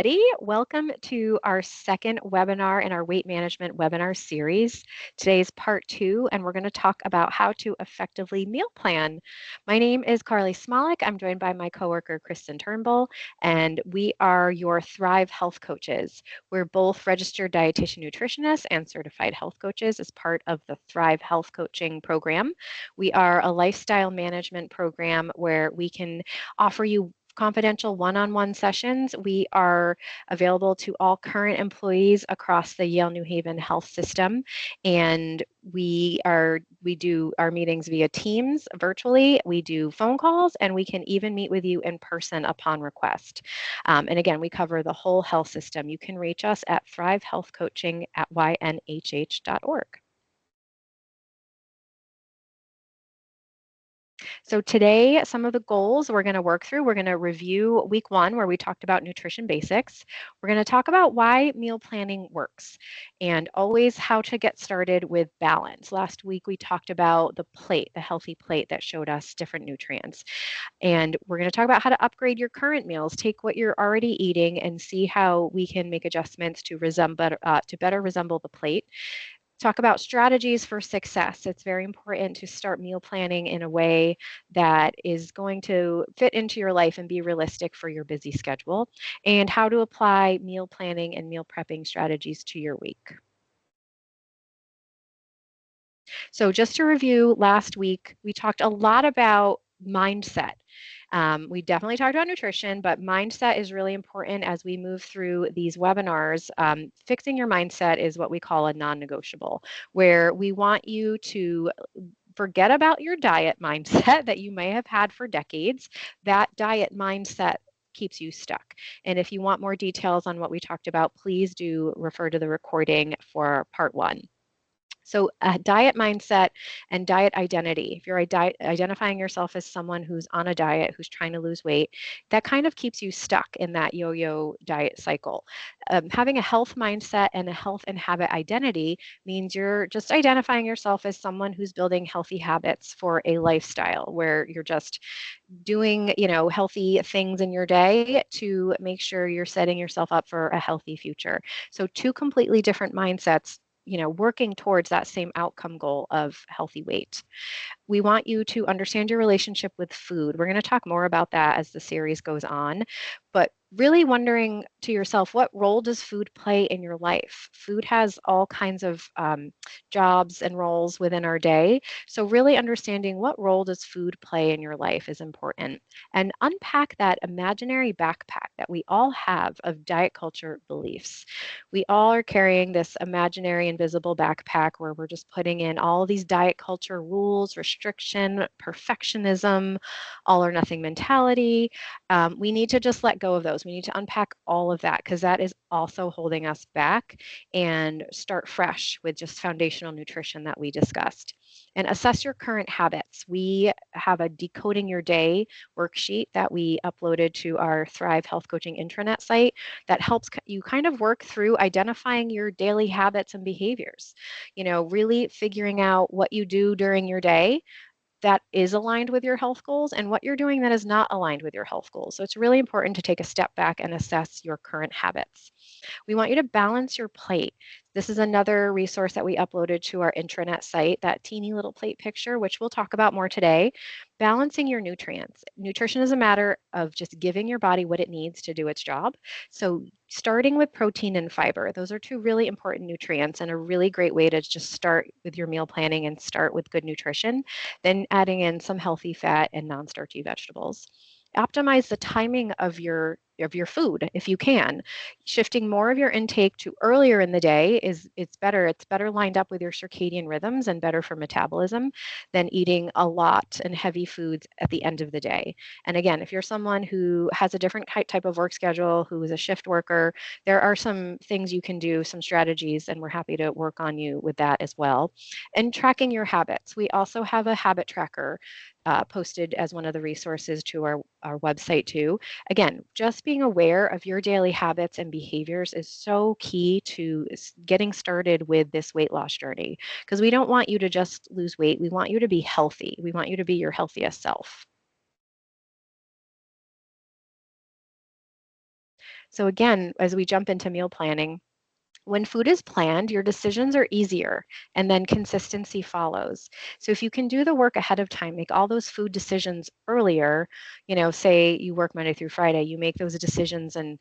everybody. Welcome to our second webinar in our weight management webinar series. Today's part 2, and we're going to talk about how to effectively meal plan. My name is Carly Smolik. I'm joined by my coworker, Kristen Turnbull, and we are your Thrive Health Coaches. We're both registered dietitian nutritionists and certified health coaches as part of the Thrive Health Coaching program. We are a lifestyle management program where we can offer you confidential one-on-one sessions. We are available to all current employees across the Yale New Haven health system, and we do our meetings via Teams virtually. We do phone calls, and we can even meet with you in person upon request. And again, we cover the whole health system. You can reach us at thrivehealthcoaching@ynhh.org. So today, some of the goals we're going to work through, we're going to review week 1 where we talked about nutrition basics. We're going to talk about why meal planning works and always how to get started with balance. Last week, we talked about the plate, the healthy plate that showed us different nutrients. And we're going to talk about how to upgrade your current meals, take what you're already eating and see how we can make adjustments to better resemble the plate. Talk about strategies for success. It's very important to start meal planning in a way that is going to fit into your life and be realistic for your busy schedule, and how to apply meal planning and meal prepping strategies to your week. So just to review, last week we talked a lot about mindset. We definitely talked about nutrition, but mindset is really important as we move through these webinars. Fixing your mindset is what we call a non-negotiable, where we want you to forget about your diet mindset that you may have had for decades. That diet mindset keeps you stuck. And if you want more details on what we talked about, please do refer to the recording for part 1. So diet mindset and diet identity. If you're identifying yourself as someone who's on a diet, who's trying to lose weight, that kind of keeps you stuck in that yo-yo diet cycle. Having a health mindset and a health and habit identity means you're just identifying yourself as someone who's building healthy habits for a lifestyle where you're just doing, healthy things in your day to make sure you're setting yourself up for a healthy future. So two completely different mindsets, working towards that same outcome goal of healthy weight. We want you to understand your relationship with food. We're going to talk more about that as the series goes on, but really wondering to yourself, what role does food play in your life? Food has all kinds of jobs and roles within our day. So really understanding what role does food play in your life is important. And unpack that imaginary backpack that we all have of diet culture beliefs. We all are carrying this imaginary invisible backpack where we're just putting in all these diet culture rules, restriction, perfectionism, all or nothing mentality. We need to just let go of those. We need to unpack all of that because that is also holding us back, and start fresh with just foundational nutrition that we discussed. And assess your current habits. We have a Decoding Your Day worksheet that we uploaded to our Thrive Health Coaching intranet site that helps you kind of work through identifying your daily habits and behaviors. Really figuring out what you do during your day that is aligned with your health goals and what you're doing that is not aligned with your health goals. So it's really important to take a step back and assess your current habits. We want you to balance your plate. This is another resource that we uploaded to our intranet site, that teeny little plate picture, which we'll talk about more today. Balancing your nutrients. Nutrition is a matter of just giving your body what it needs to do its job. So starting with protein and fiber, those are two really important nutrients and a really great way to just start with your meal planning and start with good nutrition. Then adding in some healthy fat and non-starchy vegetables. Optimize the timing of your food if you can. Shifting more of your intake to earlier in the day it's better. It's better lined up with your circadian rhythms and better for metabolism than eating a lot and heavy foods at the end of the day. And again, if you're someone who has a different type of work schedule, who is a shift worker, there are some things you can do, some strategies, and we're happy to work on you with that as well. And tracking your habits. We also have a habit tracker posted as one of the resources to our website too. Again, just being aware of your daily habits and behaviors is so key to getting started with this weight loss journey, because we don't want you to just lose weight. We want you to be healthy. We want you to be your healthiest self. So again, as we jump into meal planning, when food is planned, your decisions are easier and then consistency follows. So if you can do the work ahead of time, make all those food decisions earlier, say you work Monday through Friday, you make those decisions and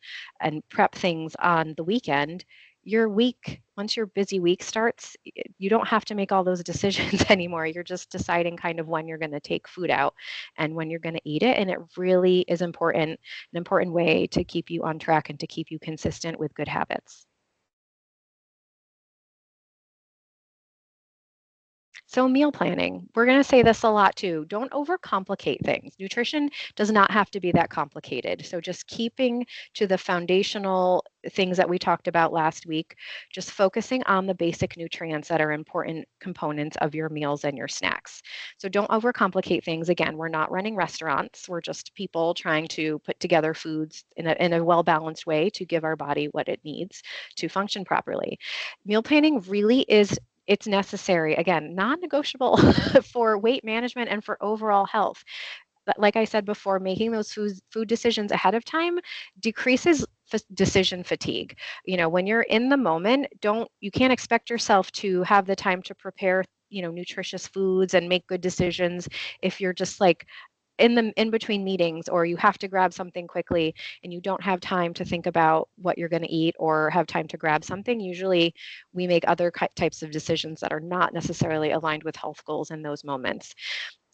prep things on the weekend, your week, once your busy week starts, you don't have to make all those decisions anymore. You're just deciding kind of when you're going to take food out and when you're going to eat it. And it really is important, an important way to keep you on track and to keep you consistent with good habits. So, meal planning, we're going to say this a lot too. Don't overcomplicate things. Nutrition does not have to be that complicated. So, just keeping to the foundational things that we talked about last week, just focusing on the basic nutrients that are important components of your meals and your snacks. So, don't overcomplicate things. Again, we're not running restaurants, we're just people trying to put together foods in a well balanced way to give our body what it needs to function properly. Meal planning really is, it's necessary, again, non-negotiable for weight management and for overall health. But like I said before, making those food decisions ahead of time decreases decision fatigue. When you're in the moment, you can't expect yourself to have the time to prepare, nutritious foods and make good decisions if you're just like in between meetings, or you have to grab something quickly and you don't have time to think about what you're going to eat or have time to grab something. Usually we make other types of decisions that are not necessarily aligned with health goals in those moments.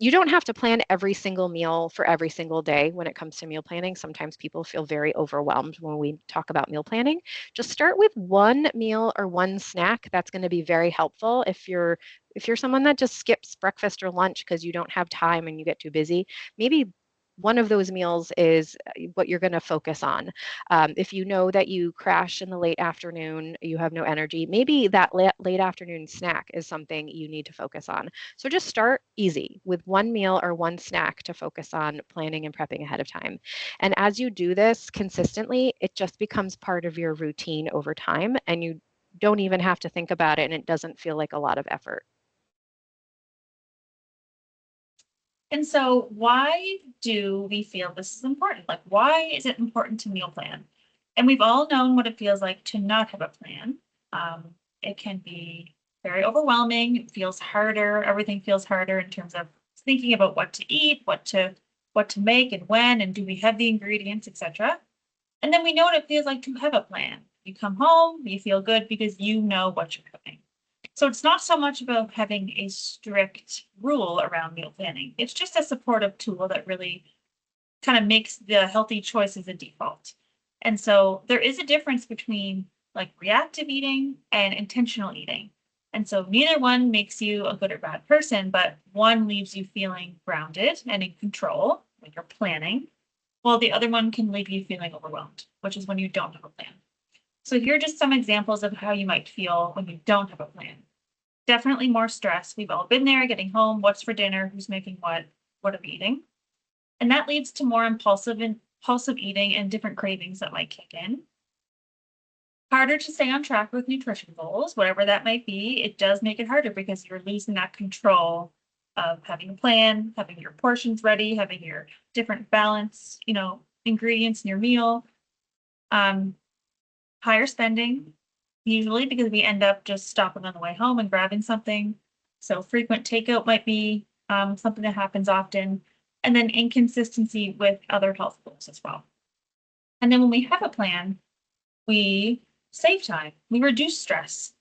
You don't have to plan every single meal for every single day when it comes to meal planning. Sometimes people feel very overwhelmed when we talk about meal planning. Just start with one meal or one snack. That's going to be very helpful if you're someone that just skips breakfast or lunch because you don't have time and you get too busy. Maybe one of those meals is what you're going to focus on. If you know that you crash in the late afternoon, you have no energy, maybe that late afternoon snack is something you need to focus on. So just start easy with one meal or one snack to focus on planning and prepping ahead of time. And as you do this consistently, it just becomes part of your routine over time, and you don't even have to think about it, and it doesn't feel like a lot of effort. And so, why do we feel this is important? Like, why is it important to meal plan? And we've all known what it feels like to not have a plan. It can be very overwhelming. It feels harder. Everything feels harder in terms of thinking about what to eat, what to make, and when, and do we have the ingredients, etc. And then we know what it feels like to have a plan. You come home, you feel good because you know what you're cooking. So it's not so much about having a strict rule around meal planning. It's just a supportive tool that really kind of makes the healthy choices a default. And so there is a difference between like reactive eating and intentional eating. And so neither one makes you a good or bad person, but one leaves you feeling grounded and in control when you're planning, while the other one can leave you feeling overwhelmed, which is when you don't have a plan. So here are just some examples of how you might feel when you don't have a plan. Definitely more stress. We've all been there, getting home, what's for dinner, who's making what are we eating? And that leads to more impulsive eating and different cravings that might kick in. Harder to stay on track with nutrition goals, whatever that might be. It does make it harder because you're losing that control of having a plan, having your portions ready, having your different balance, ingredients in your meal. Um, Higher spending, usually because we end up just stopping on the way home and grabbing something. So frequent takeout might be something that happens often. And then inconsistency with other health goals as well. And then when we have a plan, we save time, we reduce stress.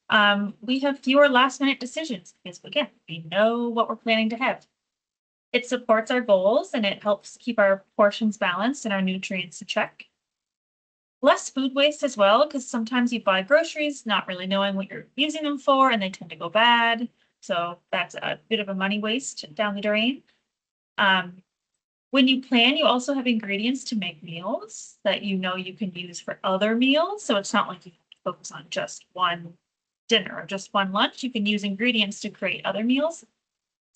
We have fewer last minute decisions because, again, we know what we're planning to have. It supports our goals and it helps keep our portions balanced and our nutrients in check. Less food waste as well, because sometimes you buy groceries not really knowing what you're using them for, and they tend to go bad. So that's a bit of a money waste down the drain. Um, when you plan, you also have ingredients to make meals that you know you can use for other meals. So it's not like you have to focus on just one dinner or just one lunch. You can use ingredients to create other meals.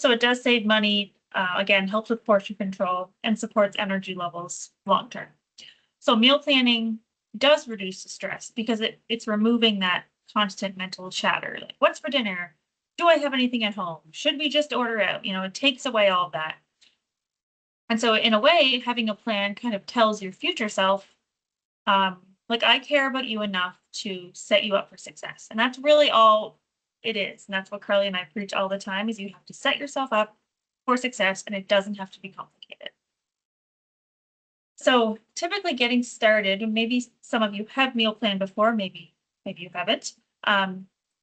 So it does save money, again, helps with portion control and supports energy levels long term. So meal planning does reduce the stress because it's removing that constant mental chatter. Like, what's for dinner? Do I have anything at home? Should we just order out? It takes away all of that. And so in a way, having a plan kind of tells your future self, Like I care about you enough to set you up for success. And that's really all it is. And that's what Carly and I preach all the time is you have to set yourself up for success and it doesn't have to be complicated. So typically getting started, and maybe some of you have meal planned before, maybe you haven't.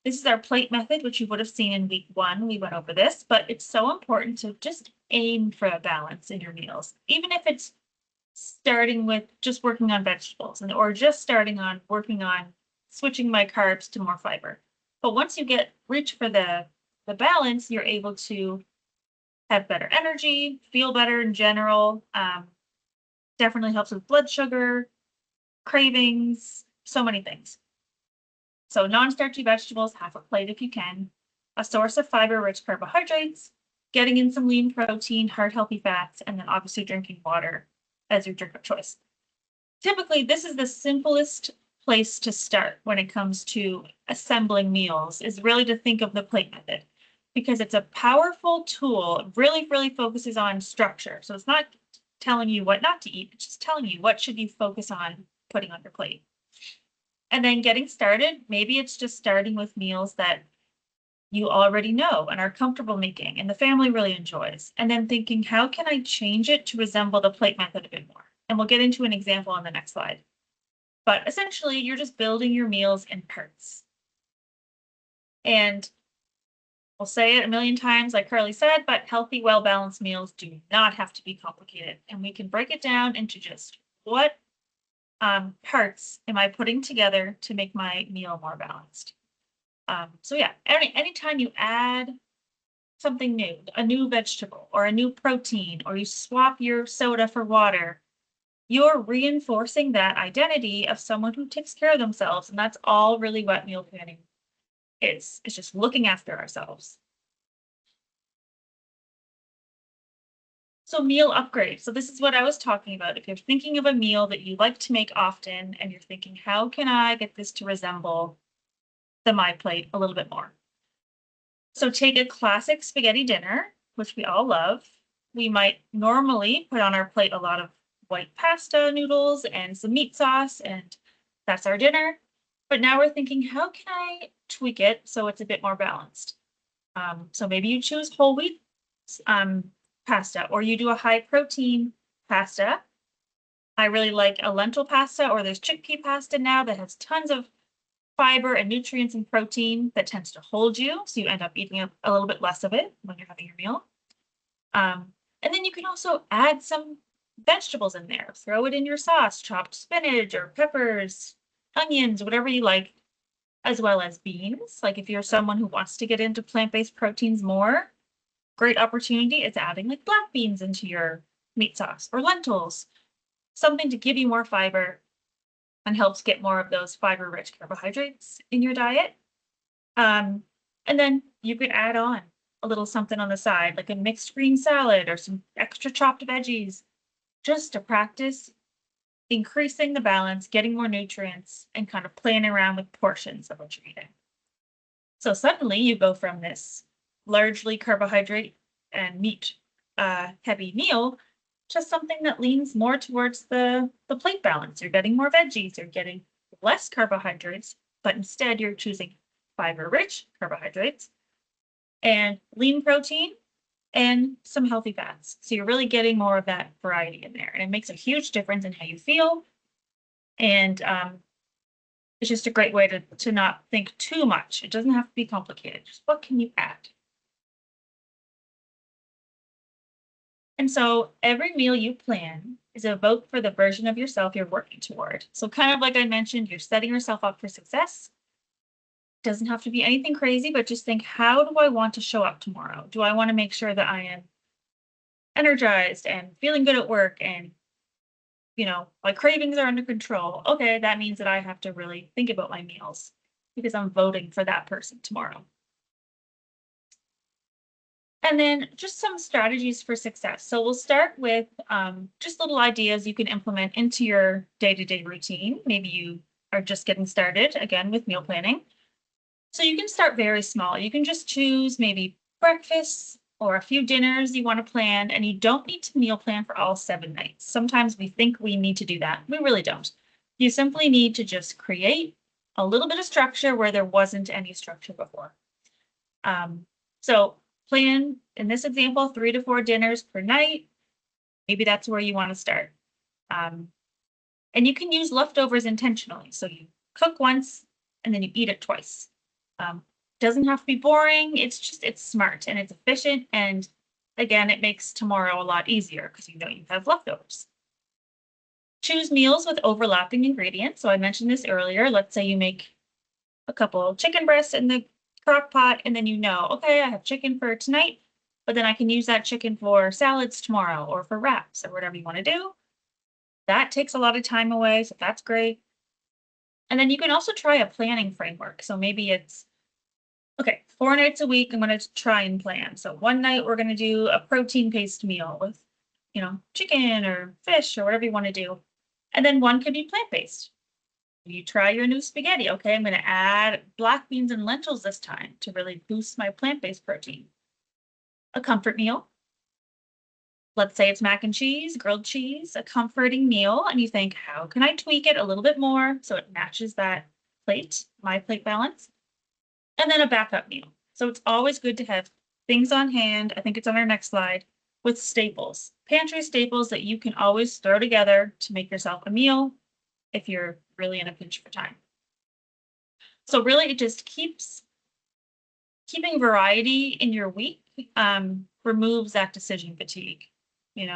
This is our plate method, which you would have seen in week 1. We went over this, but it's so important to just aim for a balance in your meals, even if it's starting with just working on vegetables and or just starting on working on switching my carbs to more fiber. But once you reach for the balance, you're able to have better energy, feel better in general. Definitely helps with blood sugar, cravings, so many things. So non-starchy vegetables, half a plate if you can, a source of fiber-rich carbohydrates, getting in some lean protein, heart healthy fats, and then obviously drinking water as your drink of choice. Typically, this is the simplest place to start when it comes to assembling meals, is really to think of the plate method because it's a powerful tool. It really focuses on structure. So it's not telling you what not to eat, it's just telling you what should you focus on putting on your plate. And then getting started, maybe it's just starting with meals that you already know and are comfortable making and the family really enjoys. And then thinking, how can I change it to resemble the plate method a bit more? And we'll get into an example on the next slide. But essentially, you're just building your meals in parts. And we'll say it a million times, like Carly said, but healthy, well-balanced meals do not have to be complicated. And we can break it down into just what parts am I putting together to make my meal more balanced. So yeah, anytime you add something new, a new vegetable or a new protein, or you swap your soda for water, you're reinforcing that identity of someone who takes care of themselves. And that's all really what meal planning is. It's just looking after ourselves. So meal upgrade. So this is what I was talking about. If you're thinking of a meal that you like to make often and you're thinking, how can I get this to resemble the My Plate a little bit more? So take a classic spaghetti dinner, which we all love. We might normally put on our plate a lot of white pasta noodles and some meat sauce, and that's our dinner. But now we're thinking, how can I tweak it so it's a bit more balanced? So maybe you choose whole wheat pasta, or you do a high protein pasta. I really like a lentil pasta, or there's chickpea pasta now that has tons of fiber and nutrients and protein that tends to hold you. So you end up eating a little bit less of it when you're having your meal. And then you can also add some vegetables in there. Throw it in your sauce, chopped spinach or peppers, onions, whatever you like, as well as beans. Like if you're someone who wants to get into plant-based proteins more, great opportunity is adding like black beans into your meat sauce or lentils, something to give you more fiber and helps get more of those fiber-rich carbohydrates in your diet. And then you could add on a little something on the side, like a mixed green salad or some extra chopped veggies, just to practice increasing the balance, getting more nutrients, and kind of playing around with portions of what you're eating. So suddenly you go from this largely carbohydrate and meat heavy meal to something that leans more towards the plate balance. You're getting more veggies, you're getting less carbohydrates, but instead you're choosing fiber-rich carbohydrates and lean protein and some healthy fats. So you're really getting more of that variety in there. And it makes a huge difference in how you feel. And it's just a great way to not think too much. It doesn't have to be complicated. Just what can you add? And so every meal you plan is a vote for the version of yourself you're working toward. So kind of like I mentioned, you're setting yourself up for success. Doesn't have to be anything crazy, but just think, how do I want to show up tomorrow? Do I want to make sure that I am energized and feeling good at work and my cravings are under control? Okay, that means that I have to really think about my meals because I'm voting for that person tomorrow. And then just some strategies for success. So we'll start with just little ideas you can implement into your day-to-day routine. Maybe you are just getting started again with meal planning. So you can start very small. You can just choose maybe breakfast or a few dinners you want to plan, and you don't need to meal plan for all 7 nights. Sometimes we think we need to do that. We really don't. You simply need to just create a little bit of structure where there wasn't any structure before. Um, so plan in this example 3 to 4 dinners per night. Maybe that's where you want to start. Um, and you can use leftovers intentionally. So you cook once and then you eat it twice. Um, doesn't have to be boring. It's smart and it's efficient. And again, it makes tomorrow a lot easier because you know you have leftovers. Choose meals with overlapping ingredients. So I mentioned this earlier. Let's say you make a couple chicken breasts in the crock pot, and then you know, okay, I have chicken for tonight, but then I can use that chicken for salads tomorrow or for wraps or whatever you want to do. That takes a lot of time away, so that's great. And then you can also try a planning framework. So maybe it's okay, 4 nights a week, I'm going to try and plan. So one night we're going to do a protein based meal with, chicken or fish or whatever you want to do. And then one could be plant based. You try your new spaghetti. Okay, I'm going to add black beans and lentils this time to really boost my plant based protein. A comfort meal. Let's say it's mac and cheese, grilled cheese, a comforting meal. And you think, how can I tweak it a little bit more so it matches that plate, my plate balance? And then a backup meal. So it's always good to have things on hand. I think it's on our next slide with staples, pantry staples that you can always throw together to make yourself a meal if you're really in a pinch for time. So really, it just keeping variety in your week removes that decision fatigue, and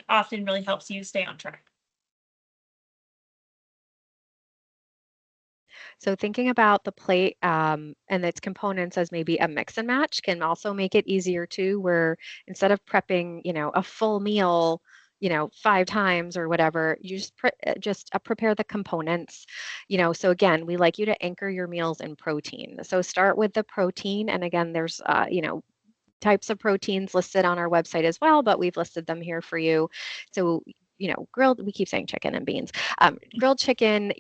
often really helps you stay on track. So thinking about the plate and its components as maybe a mix and match can also make it easier too, where instead of prepping, a full meal, 5 times or whatever, you just prepare the components. So again, we like you to anchor your meals in protein. So start with the protein, and again, there's types of proteins listed on our website as well, but we've listed them here for you. So, grilled, we keep saying chicken and beans. Grilled chicken,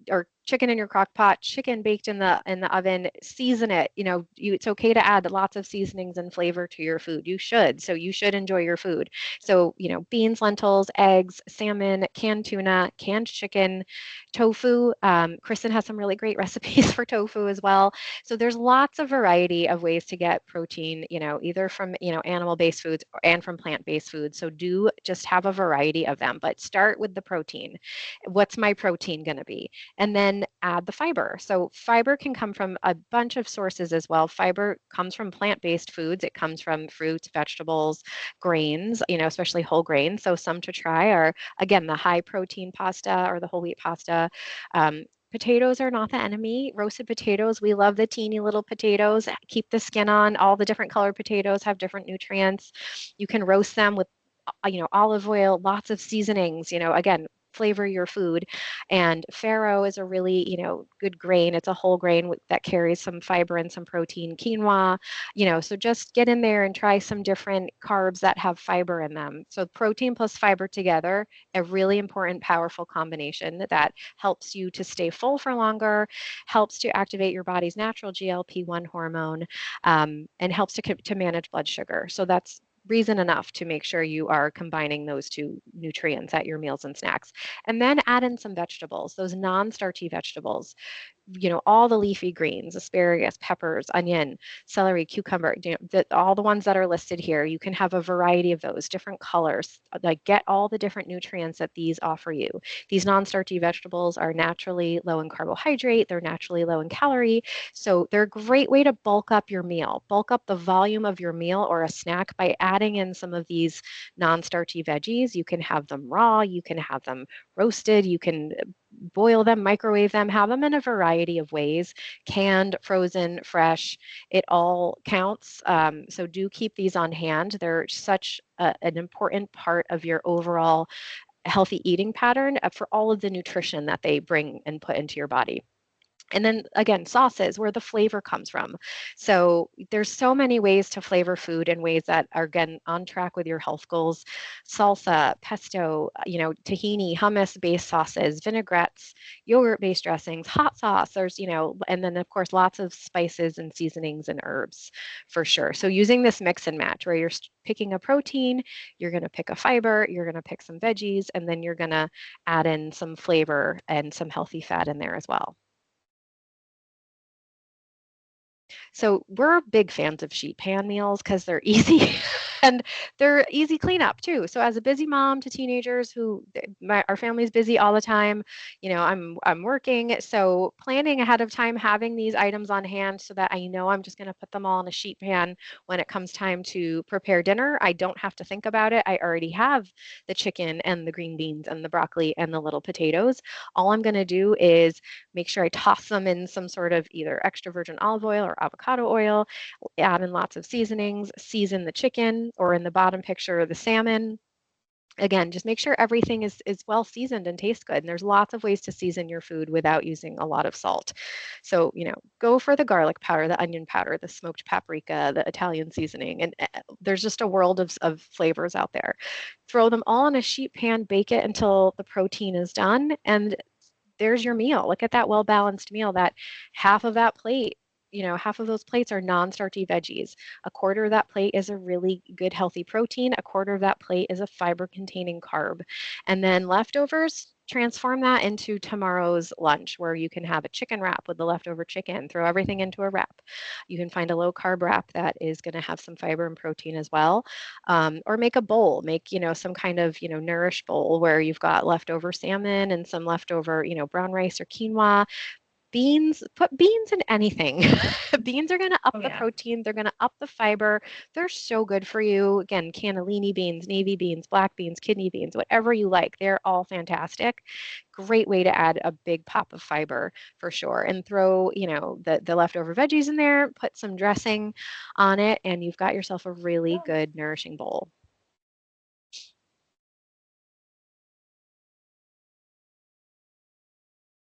or chicken in your crock pot, chicken baked in the oven, season it. It's okay to add lots of seasonings and flavor to your food. You should. So you should enjoy your food. So, beans, lentils, eggs, salmon, canned tuna, canned chicken, tofu. Kristen has some really great recipes for tofu as well. So there's lots of variety of ways to get protein, either from, animal-based foods and from plant-based foods. So do just have a variety of them, but start with the protein. What's my protein going to be? And then add the fiber. So fiber can come from a bunch of sources as well. Fiber comes from plant-based foods. It comes from fruits, vegetables, grains, especially whole grains. So some to try are, again, the high protein pasta or the whole wheat pasta. Um, Potatoes are not the enemy. Roasted potatoes, we love the teeny little potatoes. Keep the skin on. All the different colored potatoes have different nutrients. You can roast them with, olive oil, lots of seasonings, again, flavor your food. And farro is a really, good grain. It's a whole grain that carries some fiber and some protein. Quinoa, so just get in there and try some different carbs that have fiber in them. So protein plus fiber together, a really important, powerful combination that helps you to stay full for longer, helps to activate your body's natural GLP-1 hormone, and helps to manage blood sugar. So that's reason enough to make sure you are combining those two nutrients at your meals and snacks. And then add in some vegetables, those non-starchy vegetables, all the leafy greens, asparagus, peppers, onion, celery, cucumber, all the ones that are listed here. You can have a variety of those, different colors, like get all the different nutrients that these offer you. These non-starchy vegetables are naturally low in carbohydrate, they're naturally low in calorie, so they're a great way to bulk up your meal, bulk up the volume of your meal or a snack by adding in some of these non-starchy veggies. You can have them raw, you can have them roasted, you can boil them, microwave them, have them in a variety of ways, canned, frozen, fresh, it all counts. So do keep these on hand. They're such an important part of your overall healthy eating pattern for all of the nutrition that they bring and put into your body. And then again, sauces, where the flavor comes from. So there's so many ways to flavor food in ways that are again on track with your health goals. Salsa, pesto, tahini, hummus-based sauces, vinaigrettes, yogurt-based dressings, hot sauce. There's, and then of course lots of spices and seasonings and herbs for sure. So using this mix and match where you're picking a protein, you're going to pick a fiber, you're going to pick some veggies, and then you're going to add in some flavor and some healthy fat in there as well. So we're big fans of sheet pan meals because they're easy and they're easy cleanup too. So as a busy mom to teenagers who our family's busy all the time, I'm working. So planning ahead of time, having these items on hand so that I know I'm just going to put them all in a sheet pan when it comes time to prepare dinner. I don't have to think about it. I already have the chicken and the green beans and the broccoli and the little potatoes. All I'm going to do is make sure I toss them in some sort of either extra virgin olive oil or avocado oil, add in lots of seasonings, season the chicken, or in the bottom picture, the salmon. Again, just make sure everything is well seasoned and tastes good. And there's lots of ways to season your food without using a lot of salt. So, go for the garlic powder, the onion powder, the smoked paprika, the Italian seasoning. And there's just a world of flavors out there. Throw them all in a sheet pan, bake it until the protein is done, and there's your meal. Look at that well balanced meal. That half of that plate, half of those plates are non-starchy veggies. A quarter of that plate is a really good healthy protein. A quarter of that plate is a fiber containing carb. And then leftovers, transform that into tomorrow's lunch where you can have a chicken wrap with the leftover chicken, throw everything into a wrap. You can find a low carb wrap that is going to have some fiber and protein as well. Or make a bowl, make, some kind of, nourish bowl where you've got leftover salmon and some leftover, brown rice or quinoa. Beans, put beans in anything. Beans are going to up Oh, the yeah. protein, they're going to up the fiber. They're so good for you. Again, cannellini beans, navy beans, black beans, kidney beans, whatever you like. They're all fantastic. Great way to add a big pop of fiber for sure. And throw, the leftover veggies in there, put some dressing on it, and you've got yourself a really Oh, good nourishing bowl.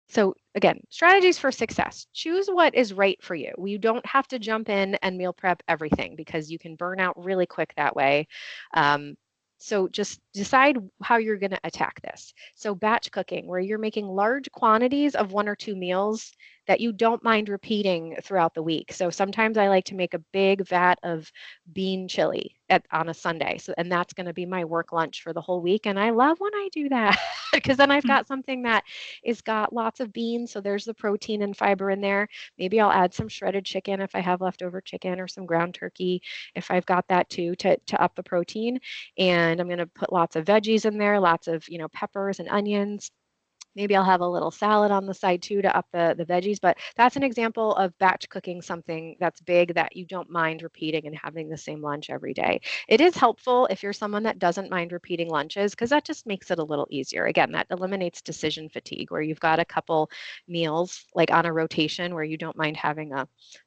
So again, strategies for success. Choose what is right for you. You don't have to jump in and meal prep everything because you can burn out really quick that way. Um, so just decide how you're going to attack this. So batch cooking, where you're making large quantities of one or two meals that you don't mind repeating throughout the week. So sometimes I like to make a big vat of bean chili on a Sunday. So and that's going to be my work lunch for the whole week. And I love when I do that because then I've got something that is got lots of beans, so there's the protein and fiber in there. Maybe I'll add some shredded chicken if I have leftover chicken or some ground turkey if I've got that too to up the protein. And I'm going to put lots of veggies in there, lots of, peppers and onions. Maybe I'll have a little salad on the side too to up the veggies, but that's an example of batch cooking something that's big that you don't mind repeating and having the same lunch every day. It is helpful if you're someone that doesn't mind repeating lunches because that just makes it a little easier. Again, that eliminates decision fatigue where you've got a couple meals like on a rotation where you don't mind having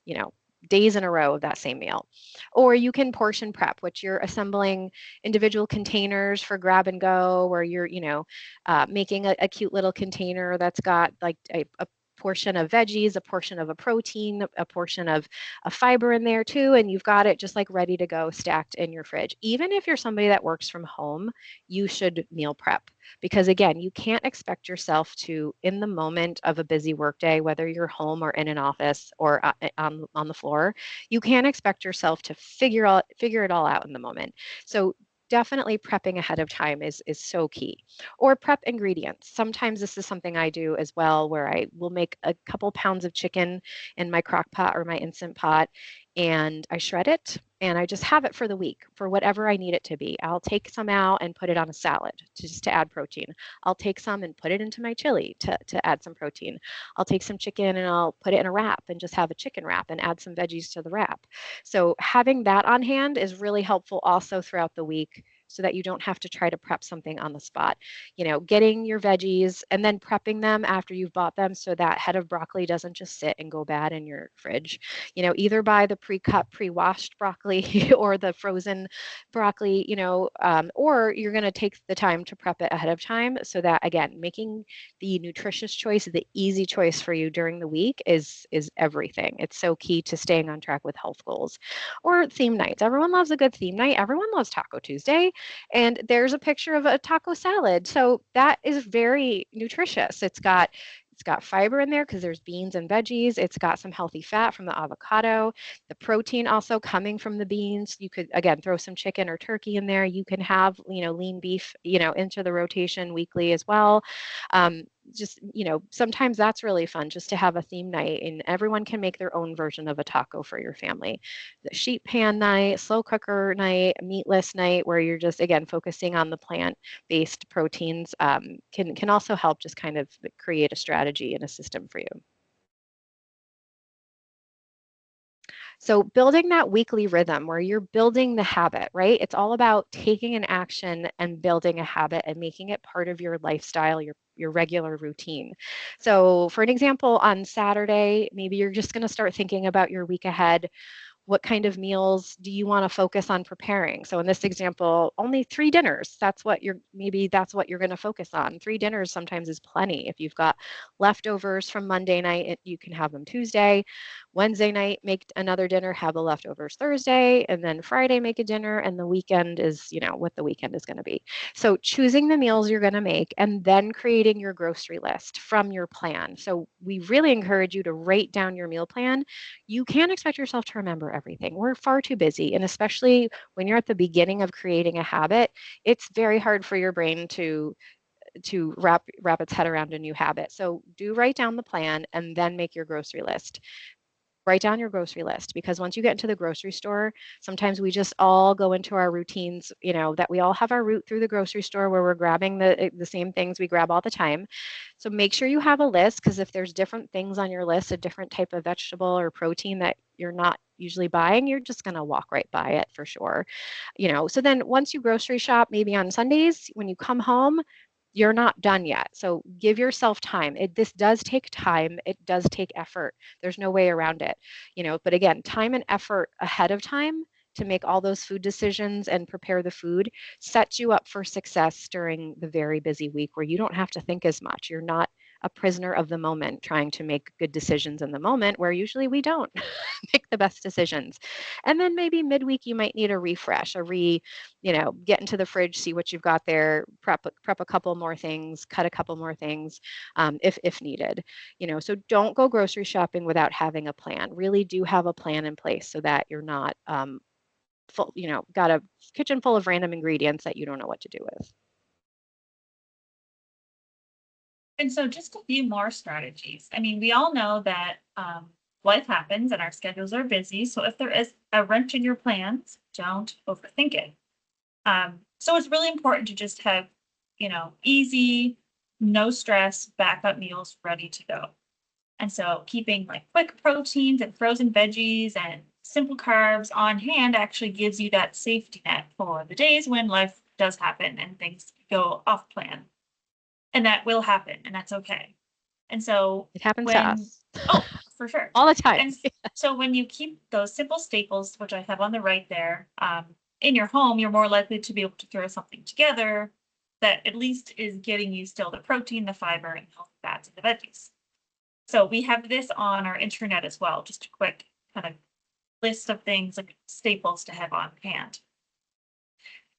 you know, days in a row of that same meal. Or you can portion prep, which you're assembling individual containers for grab and go, where you're, making a cute little container that's got like a portion of veggies, a portion of a protein, a portion of a fiber in there too, and you've got it just like ready to go stacked in your fridge. Even if you're somebody that works from home, you should meal prep because again, you can't expect yourself to in the moment of a busy workday, whether you're home or in an office or on the floor, you can't expect yourself to figure it all out in the moment. So definitely prepping ahead of time is so key. Or prep ingredients. Sometimes this is something I do as well where I will make a couple pounds of chicken in my crock pot or my instant pot and I shred it and I just have it for the week for whatever I need it to be. I'll take some out and put it on a salad just to add protein. I'll take some and put it into my chili to add some protein. I'll take some chicken and I'll put it in a wrap and just have a chicken wrap and add some veggies to the wrap. So having that on hand is really helpful also throughout the week so that you don't have to try to prep something on the spot. Getting your veggies and then prepping them after you've bought them so that head of broccoli doesn't just sit and go bad in your fridge. Either buy the pre-cut, pre-washed broccoli or the frozen broccoli, or you're going to take the time to prep it ahead of time so that, again, making the nutritious choice, the easy choice for you during the week is everything. It's so key to staying on track with health goals. Or theme nights. Everyone loves a good theme night. Everyone loves Taco Tuesday. And there's a picture of a taco salad. So that is very nutritious. It's got fiber in there because there's beans and veggies. It's got some healthy fat from the avocado, the protein also coming from the beans. You could, again, throw some chicken or turkey in there. You can have, lean beef, into the rotation weekly as well. Just, sometimes that's really fun just to have a theme night and everyone can make their own version of a taco for your family. The sheet pan night, slow cooker night, meatless night, where you're just, again, focusing on the plant-based proteins, can also help just kind of create a strategy and a system for you. So building that weekly rhythm where you're building the habit, right? It's all about taking an action and building a habit and making it part of your lifestyle, your regular routine. So for an example, on Saturday, maybe you're just going to start thinking about your week ahead. What kind of meals do you want to focus on preparing? So in this example, only 3 dinners. That's what you're going to focus on. 3 dinners sometimes is plenty. If you've got leftovers from Monday night, you can have them Tuesday. Wednesday night, make another dinner, have the leftovers Thursday, and then Friday make a dinner, and the weekend is, what the weekend is going to be. So choosing the meals you're going to make and then creating your grocery list from your plan. So we really encourage you to write down your meal plan. You can't expect yourself to remember everything. We're far too busy. And especially when you're at the beginning of creating a habit, it's very hard for your brain to wrap its head around a new habit. So do write down the plan and then make your grocery list. Write down your grocery list because once you get into the grocery store, sometimes we just all go into our routines, that we all have our route through the grocery store where we're grabbing the same things we grab all the time. So make sure you have a list because if there's different things on your list, a different type of vegetable or protein that you're not usually buying, you're just going to walk right by it for sure. So then once you grocery shop, maybe on Sundays, when you come home, you're not done yet. So give yourself time. This does take time. It does take effort. There's no way around it, but again, time and effort ahead of time to make all those food decisions and prepare the food sets you up for success during the very busy week where you don't have to think as much. You're not a prisoner of the moment trying to make good decisions in the moment where usually we don't make the best decisions. And then maybe midweek you might need a refresh, get into the fridge, see what you've got there, prep a couple more things, cut a couple more things, if needed. So don't go grocery shopping without having a plan. Really do have a plan in place so that you're not full, got a kitchen full of random ingredients that you don't know what to do with. And so just a few more strategies. I mean, we all know that life happens and our schedules are busy. So if there is a wrench in your plans, don't overthink it. So it's really important to just have, easy, no stress backup meals ready to go. And so keeping like quick proteins and frozen veggies and simple carbs on hand actually gives you that safety net for the days when life does happen and things go off plan. And that will happen, and that's okay. And so It happens to when us oh, for sure. all the time. And so when you keep those simple staples, which I have on the right there, in your home, you're more likely to be able to throw something together that at least is getting you still the protein, the fiber, and healthy fats and the veggies. So we have this on our internet as well, just a quick kind of list of things like staples to have on hand.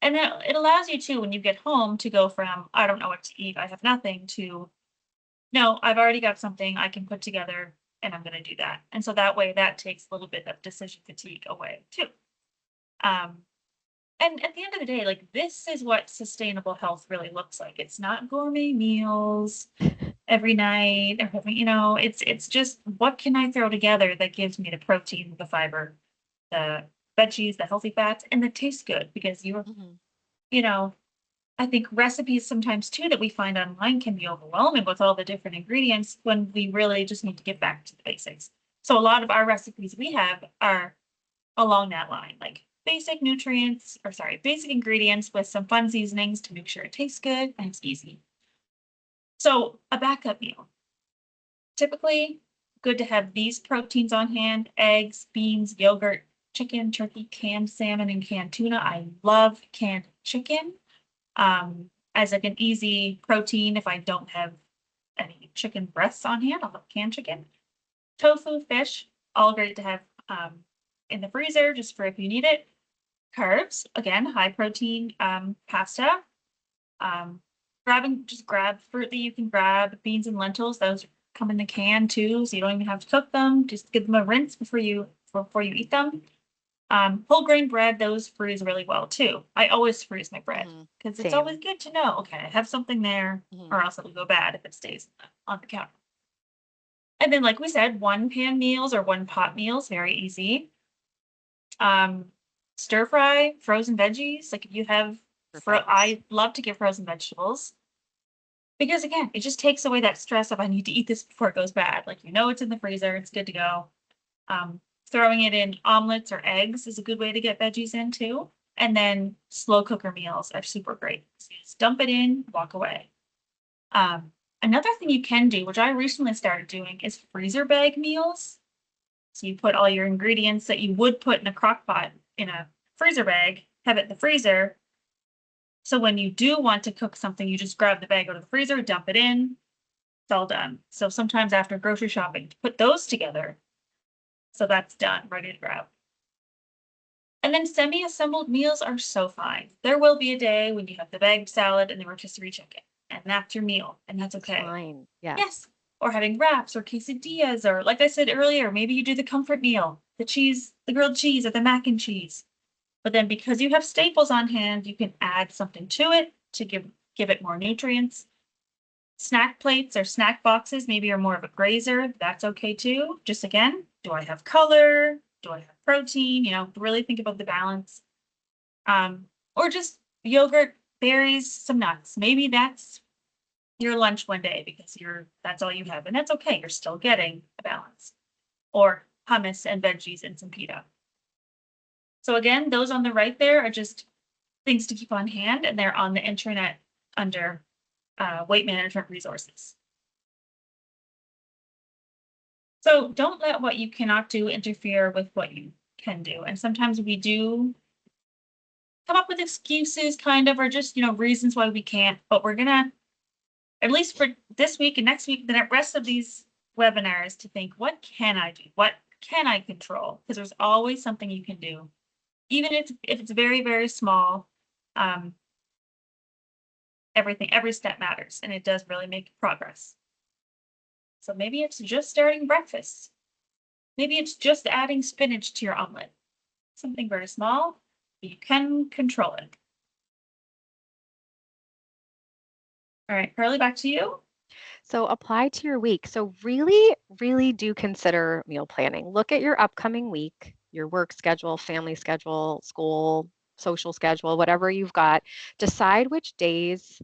And then it allows you to, when you get home, to go from, I don't know what to eat, I have nothing, to, no, I've already got something I can put together and I'm going to do that. And so that way, that takes a little bit of decision fatigue away too. Um, and at the end of the day, like this is what sustainable health really looks like. It's not gourmet meals every night or every, it's just what can I throw together that gives me the protein, the fiber, the veggies, the healthy fats, and that tastes good because Mhm. you know, I think recipes sometimes too that we find online can be overwhelming with all the different ingredients when we really just need to get back to the basics. So a lot of our recipes we have are along that line, like basic nutrients, or sorry, basic ingredients with some fun seasonings to make sure it tastes good and it's easy. So a backup meal. Typically, good to have these proteins on hand: eggs, beans, yogurt, chicken, turkey, canned salmon, and canned tuna. I love canned chicken as like an easy protein if I don't have any chicken breasts on hand. I'll have canned chicken. Tofu, fish, all great to have in the freezer just for if you need it. Carbs, again, high protein pasta. Um, just grab fruit that you can grab, beans and lentils. Those come in the can too, so you don't even have to cook them. Just give them a rinse before you eat them. Whole grain bread, those freeze really well too. I always freeze my bread Mhm. because it's always Same. good to know, okay, I have something there, Mhm. or else it'll go bad if it stays on the counter. And then, like we said, one pan meals or one pot meals, very easy. Um, Stir fry frozen veggies. Like if you have, Perfect. I love to get frozen vegetables because again, it just takes away that stress of I need to eat this before it goes bad. Like you know, it's in the freezer, it's good to go. Um, Throwing it in omelets or eggs is a good way to get veggies in too. And then slow cooker meals are super great. So you just dump it in, walk away. Um, Another thing you can do, which I recently started doing, is freezer bag meals. So you put all your ingredients that you would put in a crock pot in a freezer bag, have it in the freezer. So when you do want to cook something, you just grab the bag out of the freezer, dump it in, it's all done. So sometimes after grocery shopping, to put those together. So that's done, ready to grab. And then semi-assembled meals are so fine. There will be a day when you have the bagged salad and the rotisserie chicken, and that's your meal, and that's It's okay. fine. Yes. Yes. Or having wraps or quesadillas, or like I said earlier, maybe you do the comfort meal, the cheese, the grilled cheese, or the mac and cheese. But then because you have staples on hand, you can add something to it to give it more nutrients. Snack plates or snack boxes maybe are more of a grazer. That's okay too. Just again, do I have color? Do I have protein? You know, really think about the balance. Or just yogurt, berries, some nuts. Maybe that's your lunch one day because that's all you have. And that's okay. You're still getting a balance. Or hummus and veggies and some pita. So again, those on the right there are just things to keep on hand, and they're on the internet under weight management resources. So don't let what you cannot do interfere with what you can do. And sometimes we do come up with excuses, kind of, or just, reasons why we can't. But we're going to, at least for this week and next week, the rest of these webinars, to think, what can I do? What can I control? Because there's always something you can do, even if it's very, very small. Um, every step matters, and it does really make progress. So maybe it's just starting breakfast. Maybe it's just adding spinach to your omelet. Something very small, but you can control it. All right, Carly, back to you. So apply to your week. So really, really do consider meal planning. Look at your upcoming week, your work schedule, family schedule, school, social schedule, whatever you've got. Decide which days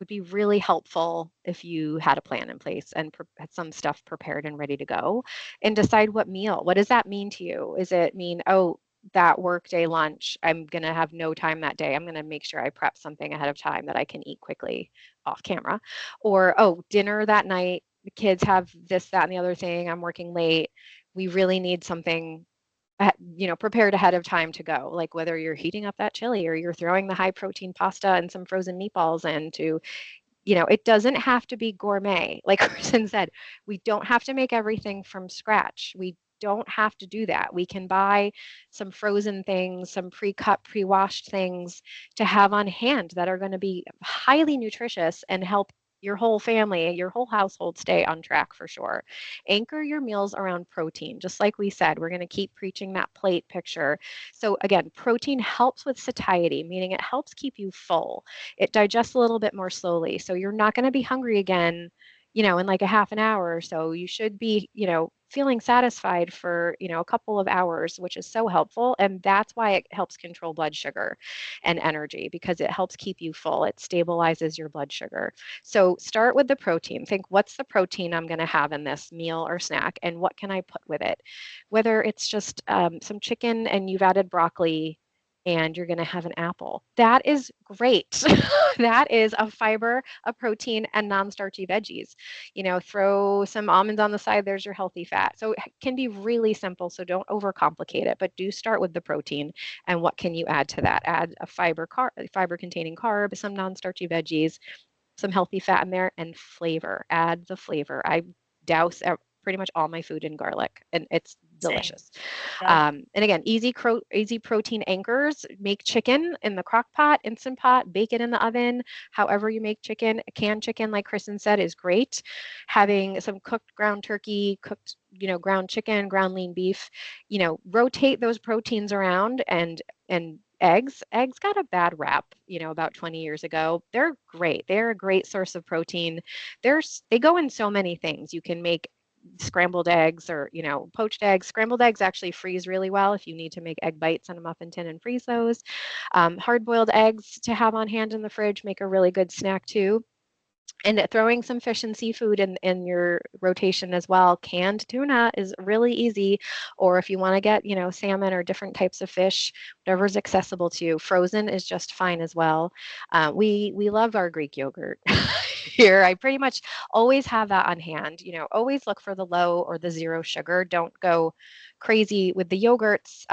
would be really helpful if you had a plan in place and had some stuff prepared and ready to go, and decide what meal. What does that mean to you? Is it mean, oh, that work day lunch, I'm going to have no time that day. I'm going to make sure I prep something ahead of time that I can eat quickly off camera. Or, oh, dinner that night, the kids have this, that, and the other thing. I'm working late. We really need something prepared ahead of time to go, like whether you're heating up that chili or you're throwing the high protein pasta and some frozen meatballs into, it doesn't have to be gourmet. Like Kristen said, we don't have to make everything from scratch. We don't have to do that. We can buy some frozen things, some pre-cut, pre-washed things to have on hand that are going to be highly nutritious and help your whole family, your whole household stay on track for sure. Anchor your meals around protein. Just like we said, we're going to keep preaching that plate picture. So again, protein helps with satiety, meaning it helps keep you full. It digests a little bit more slowly. So you're not going to be hungry again, in like a half an hour or so. You should be, feeling satisfied for, a couple of hours, which is so helpful. And that's why it helps control blood sugar and energy because it helps keep you full. It stabilizes your blood sugar. So start with the protein. Think, what's the protein I'm going to have in this meal or snack, and what can I put with it? Whether it's just some chicken and you've added broccoli, and you're going to have an apple. That is great. That is a fiber, a protein, and non-starchy veggies. Throw some almonds on the side, there's your healthy fat. So it can be really simple, so don't overcomplicate it, but do start with the protein. And what can you add to that? Add a fiber containing carb, some non-starchy veggies, some healthy fat in there, and flavor. Add the flavor. I douse pretty much all my food in garlic, and it's Same. delicious. Yep. And again, easy protein anchors. Make chicken in the crock pot, instant pot, bake it in the oven. However you make chicken, canned chicken, like Kristen said, is great. Having some cooked ground turkey, cooked, ground chicken, ground lean beef, rotate those proteins around, and eggs got a bad rap, about 20 years ago. They're great. They're a great source of protein. They go in so many things. You can make scrambled eggs or, poached eggs. Scrambled eggs actually freeze really well if you need to make egg bites on a muffin tin and freeze those. Hard-boiled eggs to have on hand in the fridge make a really good snack too. And throwing some fish and seafood in your rotation as well. Canned tuna is really easy. Or if you want to get, salmon or different types of fish, whatever's accessible to you. Frozen is just fine as well. We love our Greek yogurt here. I pretty much always have that on hand. Always look for the low or the zero sugar. Don't go crazy with the yogurts.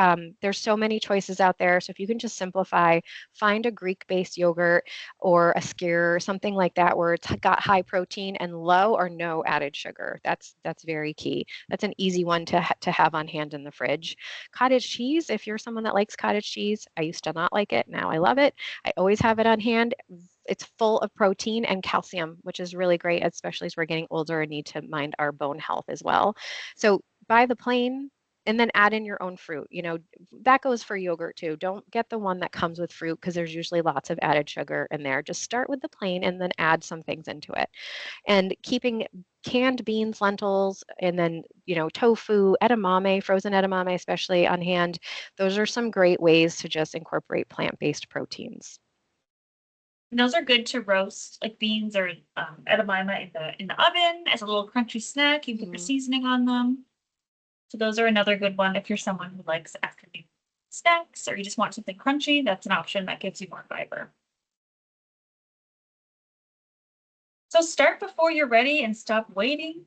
There's so many choices out there. So if you can just simplify, find a Greek-based yogurt or a skyr or something like that where it's got high protein and low or no added sugar. That's very key. That's an easy one to have on hand in the fridge. Cottage cheese, if you're someone that likes cottage cheese, I used to not like it. Now I love it. I always have it on hand. It's full of protein and calcium, which is really great, especially as we're getting older and need to mind our bone health as well. So buy the plain and then add in your own fruit. That goes for yogurt too. Don't get the one that comes with fruit because there's usually lots of added sugar in there. Just start with the plain and then add some things into it. And keeping canned beans, lentils, and then, tofu, edamame, frozen edamame, especially on hand. Those are some great ways to just incorporate plant-based proteins. And those are good to roast, like beans or edamame in the oven as a little crunchy snack. You can put the Mhm. seasoning on them. So those are another good one if you're someone who likes afternoon snacks or you just want something crunchy. That's an option that gives you more fiber. So start before you're ready and stop waiting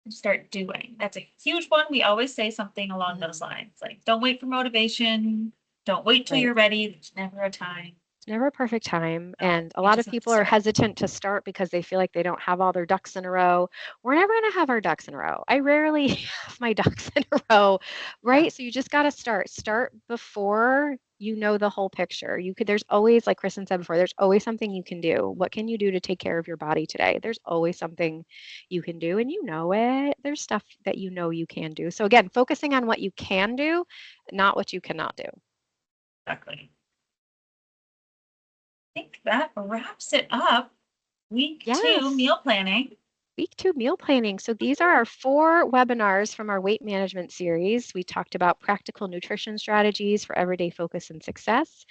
and start doing. That's a huge one. We always say something along those Mhm. lines, like don't wait for motivation, don't wait till Right. you're ready. There's never a time. It's never a perfect time, No, and a you lot of just have to people are start. hesitant to start because they feel like they don't have all their ducks in a row. We're never going to have our ducks in a row. I rarely have my ducks in a row, Yeah, right? So you just got to start. Start before you know the whole picture. There's always, like Kristen said before, there's always something you can do. What can you do to take care of your body today? There's always something you can do, and you know it. There's stuff that you can do. So again, focusing on what you can do, not what you cannot do. exactly. I think that wraps it up. Week two, Yes. meal planning. Week two meal planning. So these are our 4 webinars from our weight management series. We talked about practical nutrition strategies for everyday focus and success.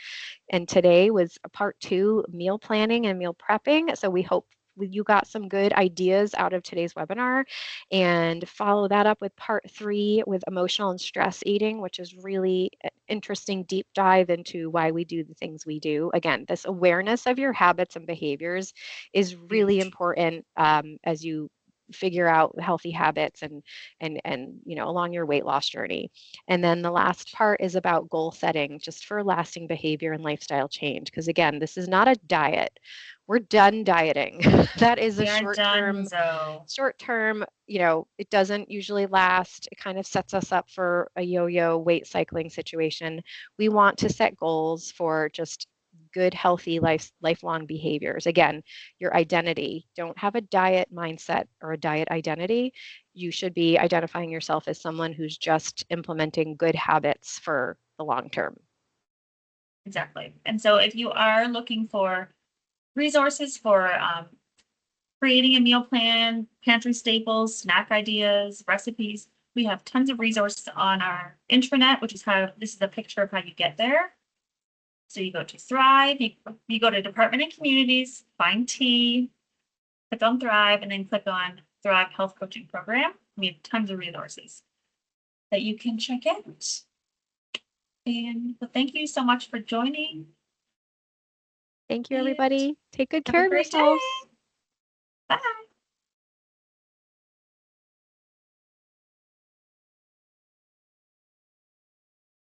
And today was a part 2, meal planning and meal prepping. So we hope you got some good ideas out of today's webinar, and follow that up with part 3 with emotional and stress eating, which is really an interesting deep dive into why we do the things we do. Again, this awareness of your habits and behaviors is really Huge. important as you figure out healthy habits and along your weight loss journey. And then the last part is about goal setting, just for lasting behavior and lifestyle change. Because again, this is not a diet. We're done dieting. That is a We are done, so short term, it doesn't usually last. It kind of sets us up for a yo-yo weight cycling situation. We want to set goals for just good, healthy lifelong behaviors. Again, your identity. Don't have a diet mindset or a diet identity. You should be identifying yourself as someone who's just implementing good habits for the long term. exactly. And so if you are looking for resources for creating a meal plan, pantry staples, snack ideas, recipes, we have tons of resources on our intranet, which is how this is a picture of how you get there. So you go to Thrive, you go to Department and Communities, find T, click on Thrive, and then click on Thrive Health Coaching Program. We have tons of resources that you can check out. And well, thank you so much for joining, Thank you, and everybody. Take good have a care of great yourselves. day. Bye.